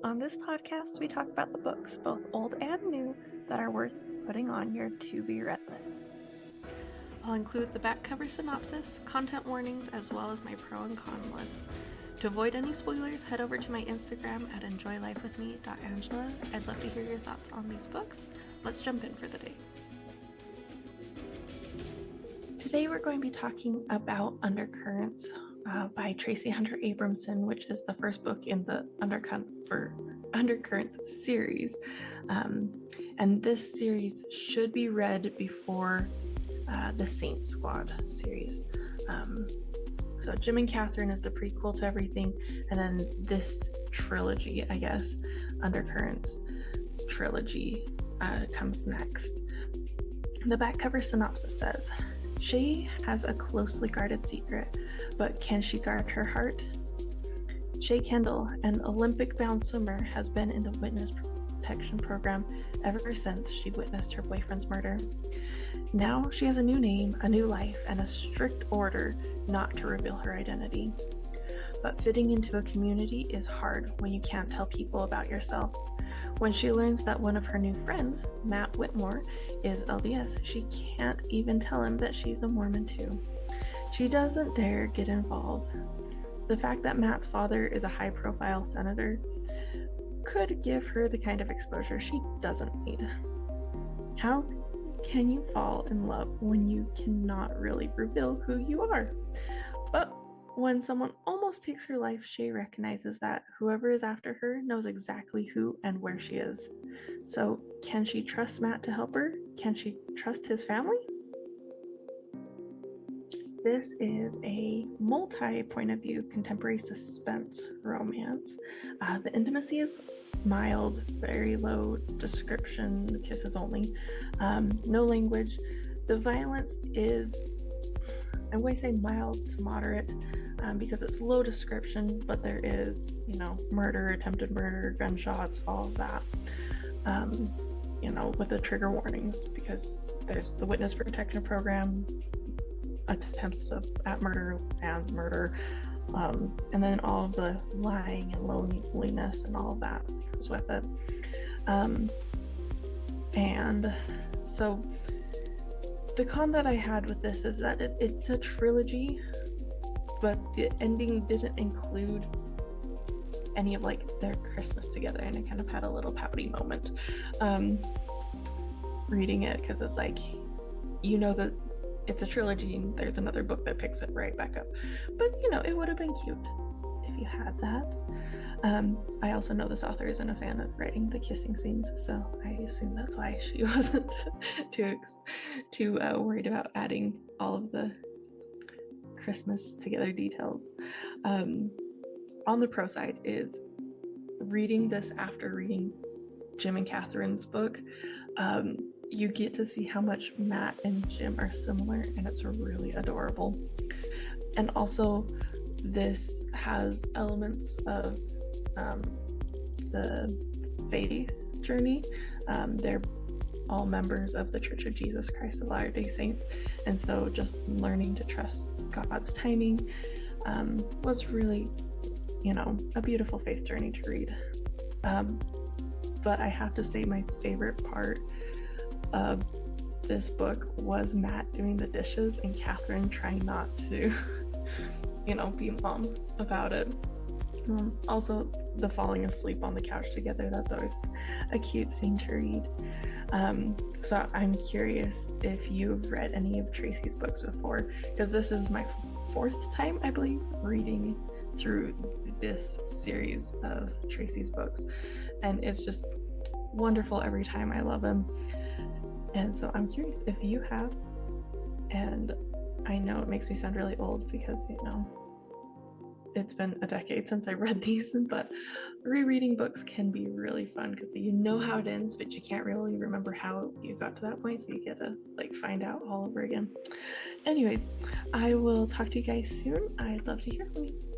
On this podcast, we talk about the books, both old and new, that are worth putting on your to-be-read list. I'll include the back cover synopsis, content warnings, as well as my pro and con list. To avoid any spoilers, head over to my Instagram at enjoylifewithme.angela. I'd love to hear your thoughts on these books. Let's jump in for the day. Today we're going to be talking about Undercurrents by Traci Abramson, which is the first book in the Undercurrents series. And this series should be read before the Saint Squad series. So Jim and Catherine is the prequel to everything, and then this trilogy, I guess, Undercurrents trilogy, comes next. The back cover synopsis says, Shay has a closely guarded secret, but can she guard her heart? Shay Kendall, an Olympic-bound swimmer, has been in the witness protection program ever since she witnessed her boyfriend's murder. Now she has a new name, a new life, and a strict order not to reveal her identity. But fitting into a community is hard when you can't tell people about yourself. When she learns that one of her new friends, Matt Whitmore, is LDS, she can't even tell him that she's a Mormon too. She doesn't dare get involved. The fact that Matt's father is a high-profile senator could give her the kind of exposure she doesn't need. How can you fall in love when you cannot really reveal who you are? But when someone almost takes her life, Shay recognizes that whoever is after her knows exactly who and where she is. So, can she trust Matt to help her? Can she trust his family? This is a multi-point of view contemporary suspense romance. The intimacy is mild, very low description, kisses only, no language. The violence is, I'm going to say mild to moderate, because it's low description, but there is, murder, attempted murder, gunshots, all of that, with the trigger warnings, because there's the witness protection program, attempts at murder and murder, and then all of the lying and loneliness and all of that goes with it. And so the con that I had with this is that it's a trilogy, but the ending didn't include any of their Christmas together, and I kind of had a little pouty moment reading it, because it's that it's a trilogy and there's another book that picks it right back up, but it would have been cute if you had that. I also know this author isn't a fan of writing the kissing scenes, so I assume that's why she wasn't too worried about adding all of the Christmas together details. On the pro side is reading this after reading Jim and Catherine's book. You get to see how much Matt and Jim are similar, and it's really adorable. And also, this has elements of the faith journey. They're all members of the Church of Jesus Christ of Latter-day Saints, and so just learning to trust God's timing was really, a beautiful faith journey to read. But I have to say my favorite part of this book was Matt doing the dishes and Catherine trying not to, be mom about it. Also, the falling asleep on the couch together, that's always a cute scene to read. So I'm curious if you've read any of Traci's books before, because this is my fourth time, I believe, reading through this series of Traci's books, and it's just wonderful every time. I love them, and so I'm curious if you have. And I know it makes me sound really old because it's been a decade since I read these, but rereading books can be really fun because you know how it ends, but you can't really remember how you got to that point, so you get to find out all over again. Anyways, I will talk to you guys soon. I'd love to hear from you.